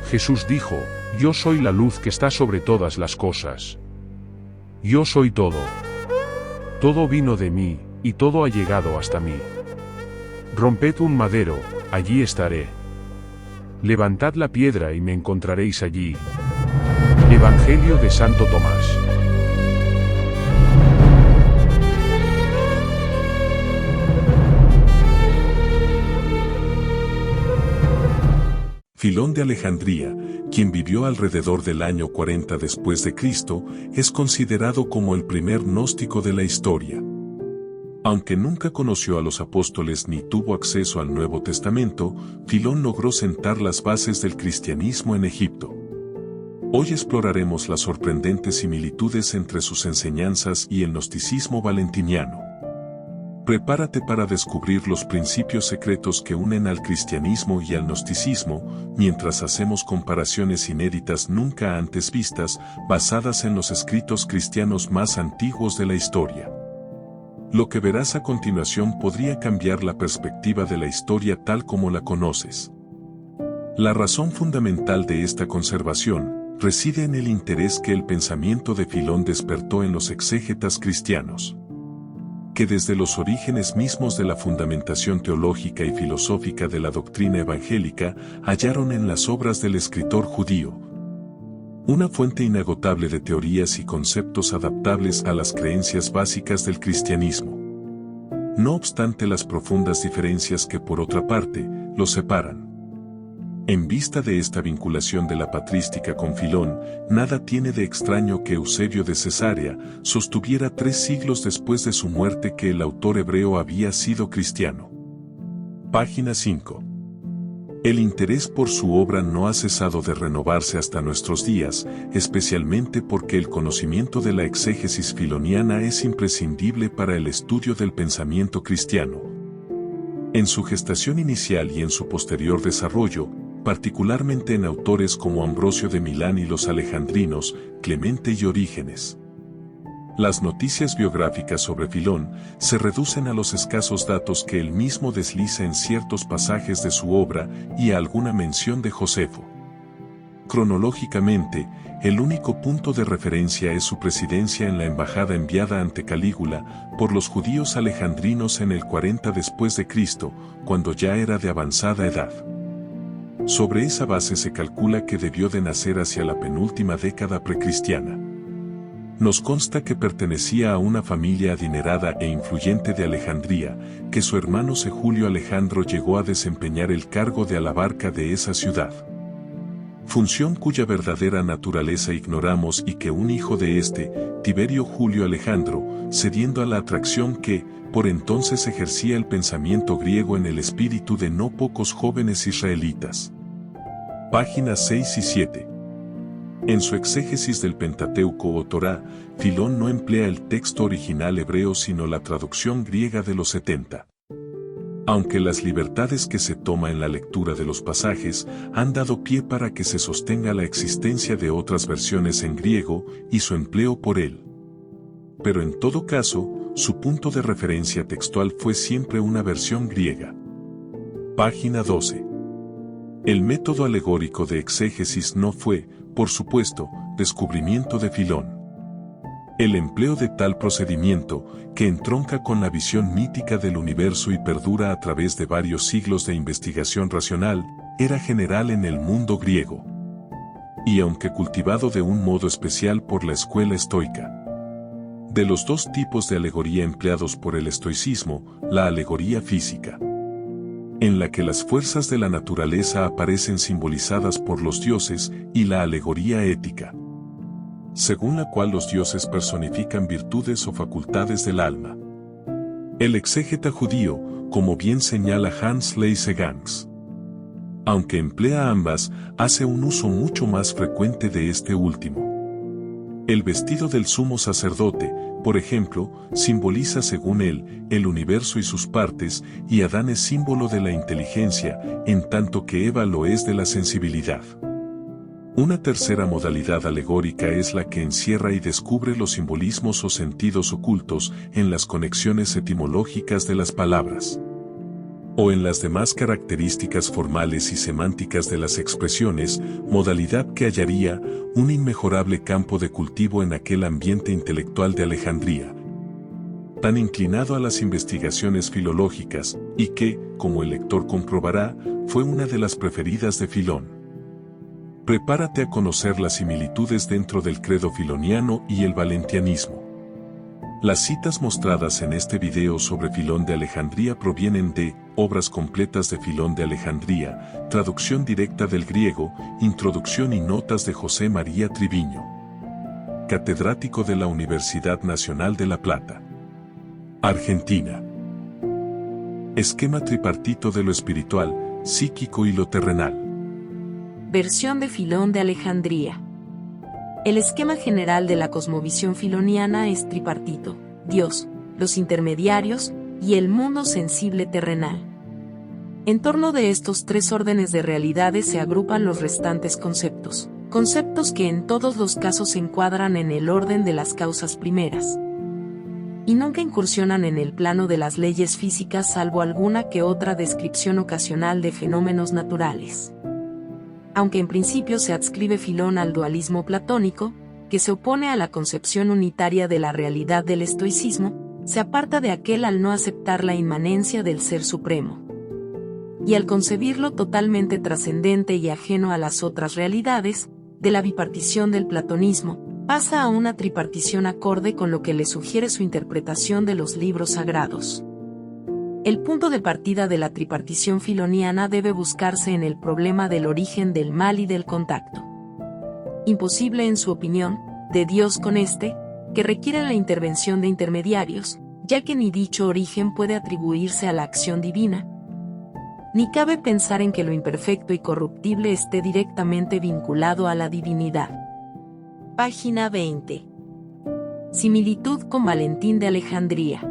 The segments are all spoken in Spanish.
Jesús dijo, yo soy la luz que está sobre todas las cosas. Yo soy todo. Todo vino de mí, y todo ha llegado hasta mí. Romped un madero, allí estaré. Levantad la piedra y me encontraréis allí. Evangelio de Santo Tomás. Filón de Alejandría, quien vivió alrededor del año 40 después de Cristo, es considerado como el primer gnóstico de la historia. Aunque nunca conoció a los apóstoles ni tuvo acceso al Nuevo Testamento, Filón logró sentar las bases del cristianismo en Egipto. Hoy exploraremos las sorprendentes similitudes entre sus enseñanzas y el gnosticismo valentiniano. Prepárate para descubrir los principios secretos que unen al cristianismo y al gnosticismo, mientras hacemos comparaciones inéditas nunca antes vistas, basadas en los escritos cristianos más antiguos de la historia. Lo que verás a continuación podría cambiar la perspectiva de la historia tal como la conoces. La razón fundamental de esta conservación reside en el interés que el pensamiento de Filón despertó en los exégetas cristianos, que desde los orígenes mismos de la fundamentación teológica y filosófica de la doctrina evangélica hallaron en las obras del escritor judío una fuente inagotable de teorías y conceptos adaptables a las creencias básicas del cristianismo. No obstante las profundas diferencias que por otra parte los separan. En vista de esta vinculación de la patrística con Filón, nada tiene de extraño que Eusebio de Cesarea sostuviera 3 siglos después de su muerte que el autor hebreo había sido cristiano. Página 5. El interés por su obra no ha cesado de renovarse hasta nuestros días, especialmente porque el conocimiento de la exégesis filoniana es imprescindible para el estudio del pensamiento cristiano. En su gestación inicial y en su posterior desarrollo, particularmente en autores como Ambrosio de Milán y los alejandrinos, Clemente y Orígenes. Las noticias biográficas sobre Filón se reducen a los escasos datos que él mismo desliza en ciertos pasajes de su obra y a alguna mención de Josefo. Cronológicamente, el único punto de referencia es su presidencia en la embajada enviada ante Calígula por los judíos alejandrinos en el 40 después de Cristo, cuando ya era de avanzada edad. Sobre esa base se calcula que debió de nacer hacia la penúltima década precristiana. Nos consta que pertenecía a una familia adinerada e influyente de Alejandría, que su hermano Julio Alejandro llegó a desempeñar el cargo de alabarca de esa ciudad. Función cuya verdadera naturaleza ignoramos y que un hijo de Tiberio Julio Alejandro, cediendo a la atracción que, por entonces ejercía el pensamiento griego en el espíritu de no pocos jóvenes israelitas. Páginas 6 y 7. En su exégesis del Pentateuco o Torá, Filón no emplea el texto original hebreo sino la traducción griega de los 70. Aunque las libertades que se toma en la lectura de los pasajes han dado pie para que se sostenga la existencia de otras versiones en griego y su empleo por él. Pero en todo caso, su punto de referencia textual fue siempre una versión griega. Página 12. El método alegórico de exégesis no fue, por supuesto, descubrimiento de Filón. El empleo de tal procedimiento, que entronca con la visión mítica del universo y perdura a través de varios siglos de investigación racional, era general en el mundo griego. Y aunque cultivado de un modo especial por la escuela estoica. De los 2 tipos de alegoría empleados por el estoicismo, la alegoría física, en la que las fuerzas de la naturaleza aparecen simbolizadas por los dioses, y la alegoría ética, según la cual los dioses personifican virtudes o facultades del alma. El exégeta judío, como bien señala Hans Leisegangs, aunque emplea ambas, hace un uso mucho más frecuente de este último. El vestido del sumo sacerdote, por ejemplo, simboliza según él, el universo y sus partes, y Adán es símbolo de la inteligencia, en tanto que Eva lo es de la sensibilidad. Una tercera modalidad alegórica es la que encierra y descubre los simbolismos o sentidos ocultos en las conexiones etimológicas de las palabras. o en las demás características formales y semánticas de las expresiones, modalidad que hallaría un inmejorable campo de cultivo en aquel ambiente intelectual de Alejandría, tan inclinado a las investigaciones filológicas, y que, como el lector comprobará, fue una de las preferidas de Filón. Prepárate a conocer las similitudes dentro del credo filoniano y el valentianismo. Las citas mostradas en este video sobre Filón de Alejandría provienen de Obras completas de Filón de Alejandría, traducción directa del griego, introducción y notas de José María Triviño, catedrático de la Universidad Nacional de La Plata, Argentina. Esquema tripartito de lo espiritual, psíquico y lo terrenal. Versión de Filón de Alejandría. El esquema general de la cosmovisión filoniana es tripartito: Dios, los intermediarios y el mundo sensible terrenal. En torno de estos tres órdenes de realidades se agrupan los restantes conceptos que en todos los casos se encuadran en el orden de las causas primeras, y nunca incursionan en el plano de las leyes físicas salvo alguna que otra descripción ocasional de fenómenos naturales. Aunque en principio se adscribe Filón al dualismo platónico, que se opone a la concepción unitaria de la realidad del estoicismo, se aparta de aquel al no aceptar la inmanencia del Ser Supremo. Y al concebirlo totalmente trascendente y ajeno a las otras realidades, de la bipartición del platonismo, pasa a una tripartición acorde con lo que le sugiere su interpretación de los libros sagrados. El punto de partida de la tripartición filoniana debe buscarse en el problema del origen del mal y del contacto. Imposible, en su opinión, de Dios con éste, que requiere la intervención de intermediarios, ya que ni dicho origen puede atribuirse a la acción divina, ni cabe pensar en que lo imperfecto y corruptible esté directamente vinculado a la divinidad. Página 20. Similitud con Valentín de Alejandría.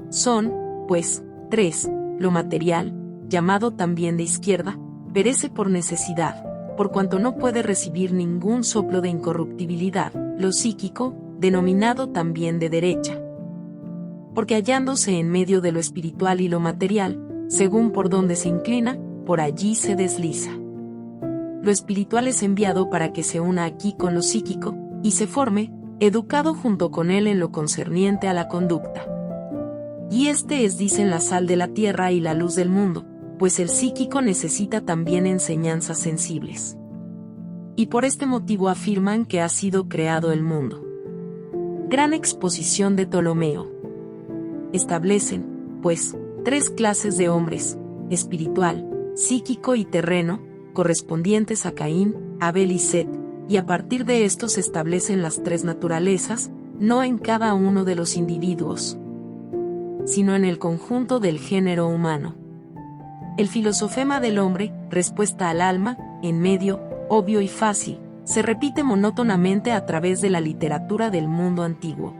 Son, pues, tres: lo material, llamado también de izquierda, perece por necesidad, por cuanto no puede recibir ningún soplo de incorruptibilidad; lo psíquico, denominado también de derecha, porque hallándose en medio de lo espiritual y lo material, según por donde se inclina, por allí se desliza. Lo espiritual es enviado para que se una aquí con lo psíquico, y se forme, educado junto con él en lo concerniente a la conducta. Y este es, dicen, la sal de la tierra y la luz del mundo, pues el psíquico necesita también enseñanzas sensibles. Y por este motivo afirman que ha sido creado el mundo. Gran exposición de Ptolomeo. Establecen, pues, tres clases de hombres: espiritual, psíquico y terreno, correspondientes a Caín, Abel y Set, y a partir de estos establecen las tres naturalezas, no en cada uno de los individuos, sino en el conjunto del género humano. El filosofema del hombre, respuesta al alma, en medio, obvio y fácil, se repite monótonamente a través de la literatura del mundo antiguo.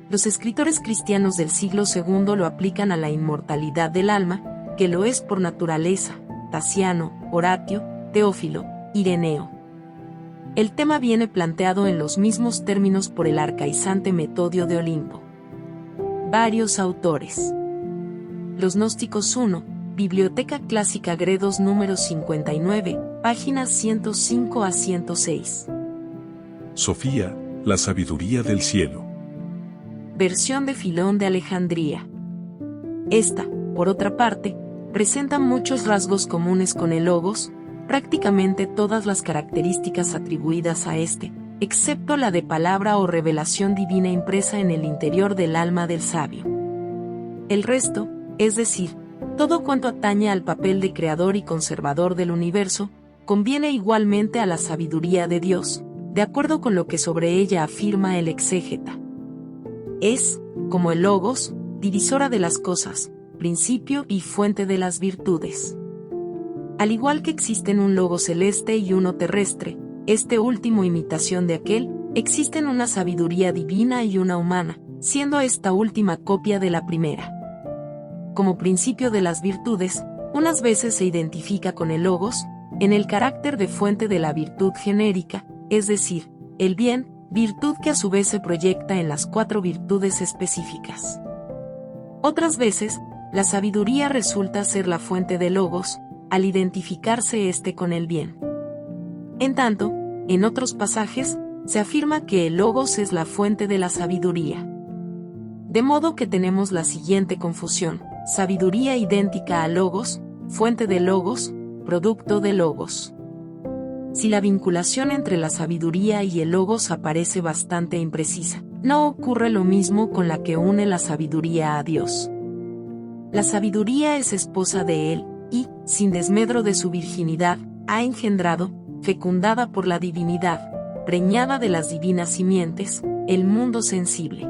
Los escritores cristianos del siglo II lo aplican a la inmortalidad del alma, que lo es por naturaleza: Tasiano, Horatio, Teófilo, Ireneo. El tema viene planteado en los mismos términos por el arcaizante Metodio de Olimpo. Varios autores. Los Gnósticos 1, Biblioteca Clásica Gredos número 59, páginas 105 a 106. Sofía, la sabiduría del cielo. Versión de Filón de Alejandría. Esta, por otra parte, presenta muchos rasgos comunes con el Logos, prácticamente todas las características atribuidas a este, excepto la de palabra o revelación divina impresa en el interior del alma del sabio. El resto, es decir, todo cuanto atañe al papel de creador y conservador del universo, conviene igualmente a la sabiduría de Dios, de acuerdo con lo que sobre ella afirma el exégeta. Es, como el Logos, divisora de las cosas, principio y fuente de las virtudes. Al igual que existen un Logos celeste y uno terrestre, este último imitación de aquel, existen una sabiduría divina y una humana, siendo esta última copia de la primera. Como principio de las virtudes, unas veces se identifica con el Logos, en el carácter de fuente de la virtud genérica, es decir, el bien, virtud que a su vez se proyecta en las cuatro virtudes específicas. Otras veces, La sabiduría resulta ser la fuente de logos, al identificarse éste con el bien. En tanto, en otros pasajes, se afirma que el logos es la fuente de la sabiduría. De modo que tenemos la siguiente confusión: sabiduría idéntica a logos, fuente de logos, producto de logos. Si la vinculación entre la sabiduría y el logos aparece bastante imprecisa, no ocurre lo mismo con la que une la sabiduría a Dios. La sabiduría es esposa de Él, y, sin desmedro de su virginidad, ha engendrado, fecundada por la divinidad, preñada de las divinas simientes, el mundo sensible.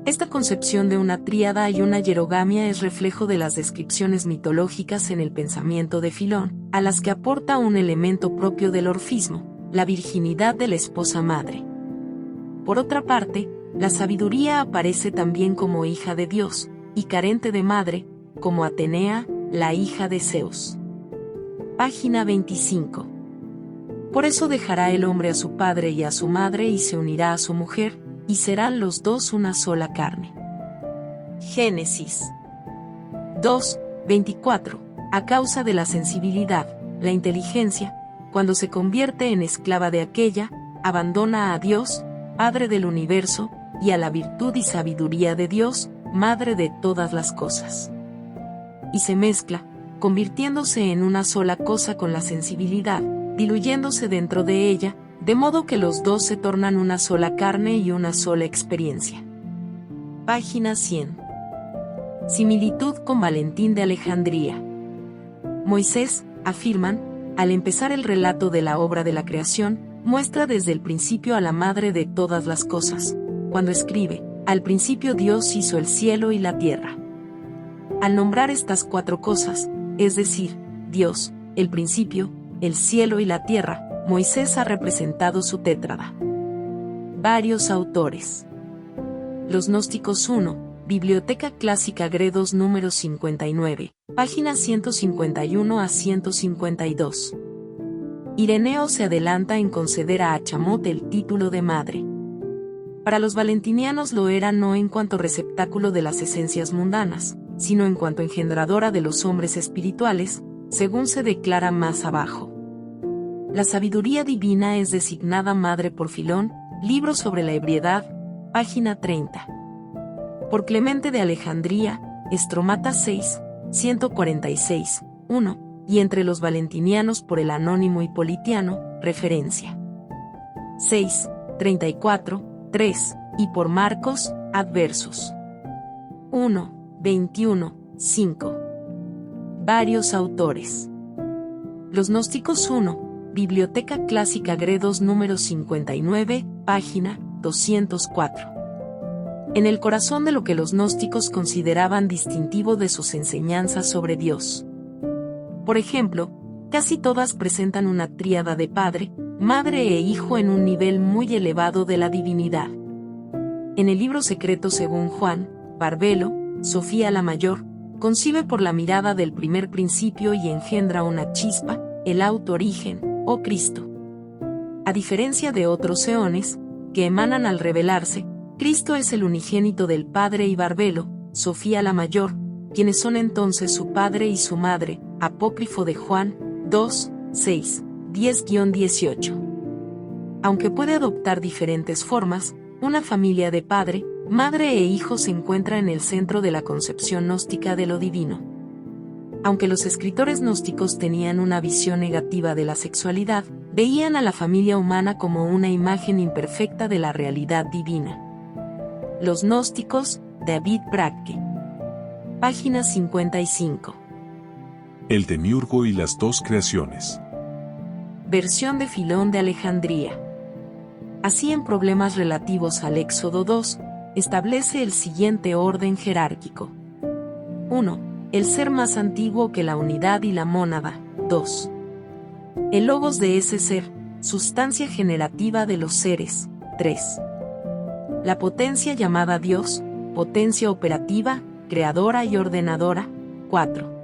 Esta concepción de una tríada y una hierogamia es reflejo de las descripciones mitológicas en el pensamiento de Filón, a las que aporta un elemento propio del orfismo, la virginidad de la esposa madre. Por otra parte, la sabiduría aparece también como hija de Dios, y carente de madre, como Atenea, la hija de Zeus. Página 25. Por eso dejará el hombre a su padre y a su madre y se unirá a su mujer, y serán los dos una sola carne. Génesis 2:24. A causa de la sensibilidad, la inteligencia, cuando se convierte en esclava de aquella, abandona a Dios, Padre del universo, y a la virtud y sabiduría de Dios, Madre de todas las cosas. Y se mezcla, convirtiéndose en una sola cosa con la sensibilidad, diluyéndose dentro de ella, de modo que los dos se tornan una sola carne y una sola experiencia. Página 100. Similitud con Valentín de Alejandría. Moisés, afirman, al empezar el relato de la obra de la creación, muestra desde el principio a la madre de todas las cosas, cuando escribe: al principio Dios hizo el cielo y la tierra. Al nombrar estas cuatro cosas, es decir, Dios, el principio, el cielo y la tierra, Moisés ha representado su tétrada. Varios autores. Los Gnósticos 1, Biblioteca Clásica Gredos número 59, páginas 151 a 152. Ireneo se adelanta en conceder a Achamot el título de madre. Para los valentinianos lo era no en cuanto receptáculo de las esencias mundanas, sino en cuanto engendradora de los hombres espirituales, según se declara más abajo. La sabiduría divina es designada madre por Filón, libro sobre la ebriedad, página 30. Por Clemente de Alejandría, Estromata 6, 146, 1, y entre los valentinianos por el anónimo Hipolitiano, referencia 6, 34, 3, y por Marcos, adversos 1, 21, 5. Varios autores. Los Gnósticos 1, Biblioteca Clásica Gredos número 59, página 204. En el corazón de lo que los gnósticos consideraban distintivo de sus enseñanzas sobre Dios. Por ejemplo, casi todas presentan una tríada de Padre, Madre e Hijo en un nivel muy elevado de la divinidad. En el libro secreto según Juan, Barbelo, Sofía la Mayor, concibe por la mirada del primer principio y engendra una chispa, el auto-origen, o Cristo. A diferencia de otros eones, que emanan al revelarse, Cristo es el unigénito del Padre y Barbelo, Sofía la Mayor, quienes son entonces su Padre y su Madre, apócrifo de Juan 2, 6, 10-18. Aunque puede adoptar diferentes formas, una familia de Padre, Madre e Hijo se encuentra en el centro de la concepción gnóstica de lo divino. Aunque los escritores gnósticos tenían una visión negativa de la sexualidad, veían a la familia humana como una imagen imperfecta de la realidad divina. Los Gnósticos, David Braque. Página 55. El Demiurgo y las dos creaciones. Versión de Filón de Alejandría. Así, en problemas relativos al Éxodo 2, establece el siguiente orden jerárquico. 1. El ser más antiguo que la unidad y la mónada. 2. El logos de ese ser, sustancia generativa de los seres. 3. La potencia llamada Dios, potencia operativa, creadora y ordenadora. 4.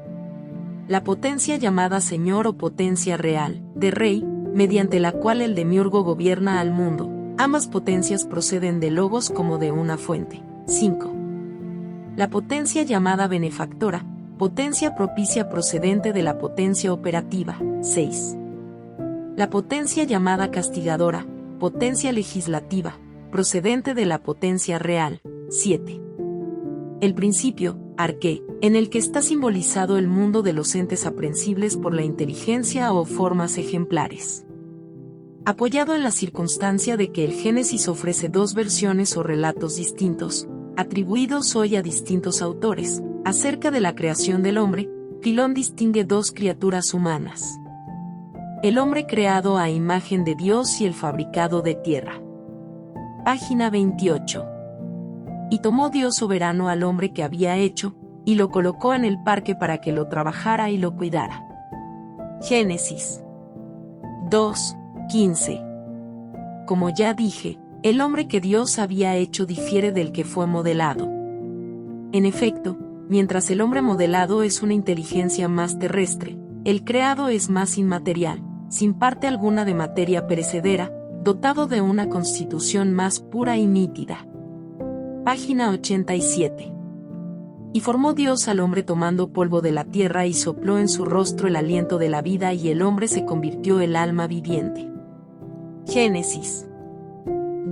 La potencia llamada Señor o potencia real, de Rey, mediante la cual el demiurgo gobierna al mundo. Ambas potencias proceden de logos como de una fuente. 5. La potencia llamada benefactora, potencia propicia procedente de la potencia operativa, 6. La potencia llamada castigadora, potencia legislativa, procedente de la potencia real, 7. El principio, arqué, en el que está simbolizado el mundo de los entes aprensibles por la inteligencia o formas ejemplares. Apoyado en la circunstancia de que el Génesis ofrece dos versiones o relatos distintos, atribuidos hoy a distintos autores, acerca de la creación del hombre, Filón distingue dos criaturas humanas. El hombre creado a imagen de Dios y el fabricado de tierra. Página 28. Y tomó Dios soberano al hombre que había hecho, y lo colocó en el parque para que lo trabajara y lo cuidara. Génesis 2:15. Como ya dije, el hombre que Dios había hecho difiere del que fue modelado. En efecto, mientras el hombre modelado es una inteligencia más terrestre, el creado es más inmaterial, sin parte alguna de materia perecedera, dotado de una constitución más pura y nítida. Página 87. Y formó Dios al hombre tomando polvo de la tierra y sopló en su rostro el aliento de la vida y el hombre se convirtió el alma viviente. Génesis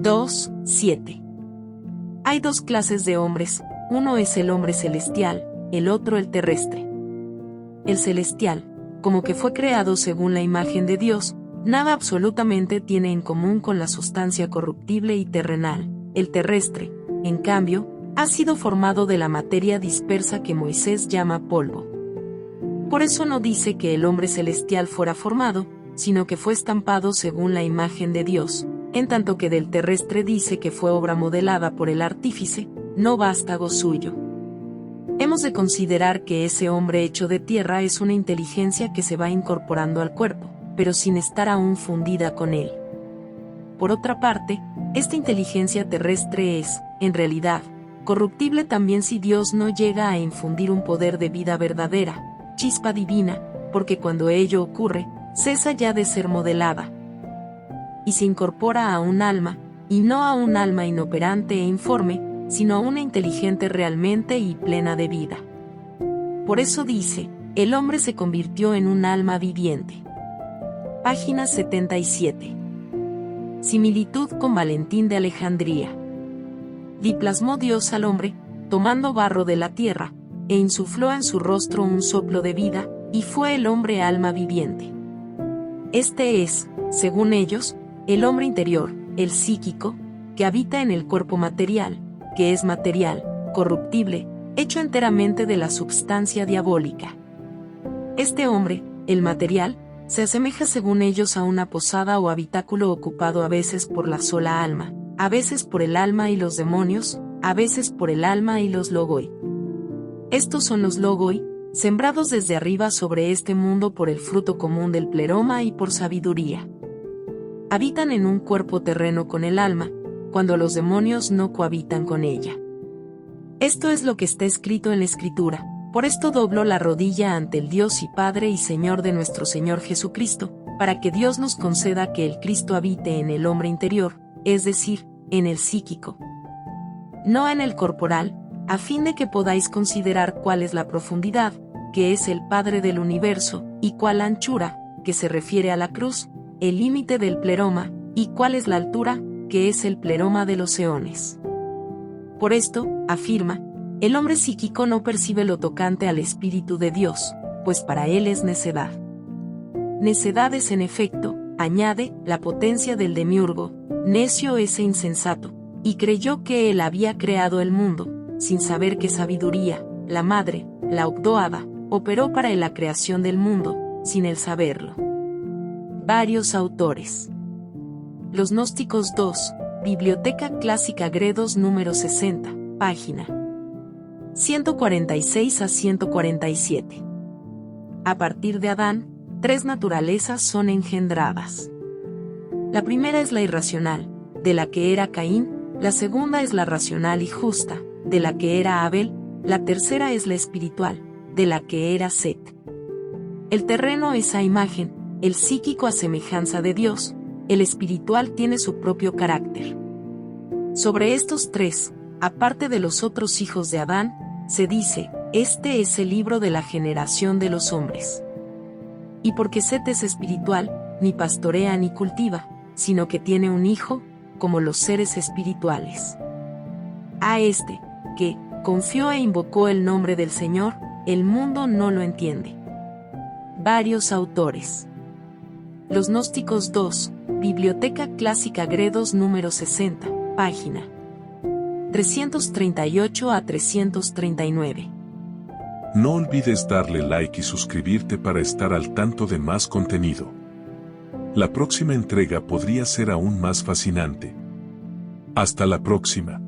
2:7. Hay dos clases de hombres, uno es el hombre celestial, el otro el terrestre. El celestial, como que fue creado según la imagen de Dios, nada absolutamente tiene en común con la sustancia corruptible y terrenal. El terrestre, en cambio, ha sido formado de la materia dispersa que Moisés llama polvo. Por eso no dice que el hombre celestial fuera formado, sino que fue estampado según la imagen de Dios, en tanto que del terrestre dice que fue obra modelada por el artífice, no vástago suyo. Hemos de considerar que ese hombre hecho de tierra es una inteligencia que se va incorporando al cuerpo, pero sin estar aún fundida con él. Por otra parte, esta inteligencia terrestre es, en realidad, corruptible también si Dios no llega a infundir un poder de vida verdadera, chispa divina, porque cuando ello ocurre, cesa ya de ser modelada y se incorpora a un alma, y no a un alma inoperante e informe, sino a una inteligente realmente y plena de vida. Por eso dice, el hombre se convirtió en un alma viviente. Página 77. Similitud con Valentín de Alejandría. Y plasmó Dios al hombre, tomando barro de la tierra, e insufló en su rostro un soplo de vida, y fue el hombre alma viviente. Este es, según ellos, el hombre interior, el psíquico, que habita en el cuerpo material, que es material, corruptible, hecho enteramente de la substancia diabólica. Este hombre, el material, se asemeja según ellos a una posada o habitáculo ocupado a veces por la sola alma, a veces por el alma y los demonios, a veces por el alma y los logoi. Estos son los logoi, sembrados desde arriba sobre este mundo por el fruto común del pleroma y por sabiduría. Habitan en un cuerpo terreno con el alma, cuando los demonios no cohabitan con ella. Esto es lo que está escrito en la Escritura. Por esto dobló la rodilla ante el Dios y Padre y Señor de nuestro Señor Jesucristo, para que Dios nos conceda que el Cristo habite en el hombre interior, es decir, en el psíquico, no en el corporal, a fin de que podáis considerar cuál es la profundidad, que es el Padre del universo, y cuál anchura, que se refiere a la cruz, el límite del pleroma, y cuál es la altura, que es el pleroma de los eones. Por esto, afirma, el hombre psíquico no percibe lo tocante al Espíritu de Dios, pues para él es necedad. Necedad es en efecto, añade, la potencia del demiurgo, necio ese insensato, y creyó que él había creado el mundo, sin saber que sabiduría, la madre, la Ogdoada, operó para la creación del mundo, sin él saberlo. Varios autores. Los Gnósticos 2, Biblioteca Clásica Gredos número 60, página 146 a 147. A partir de Adán, tres naturalezas son engendradas. La primera es la irracional, de la que era Caín, la segunda es la racional y justa, de la que era Abel, la tercera es la espiritual, de la que era Set. El terreno es a imagen, el psíquico a semejanza de Dios, el espiritual tiene su propio carácter. Sobre estos tres, aparte de los otros hijos de Adán, se dice, este es el libro de la generación de los hombres. Y porque Set es espiritual, ni pastorea ni cultiva, sino que tiene un hijo, como los seres espirituales. A este, que confió e invocó el nombre del Señor, el mundo no lo entiende. Varios autores. Los Gnósticos 2, Biblioteca Clásica Gredos número 60, página 338 a 339. No olvides darle like y suscribirte para estar al tanto de más contenido. La próxima entrega podría ser aún más fascinante. Hasta la próxima.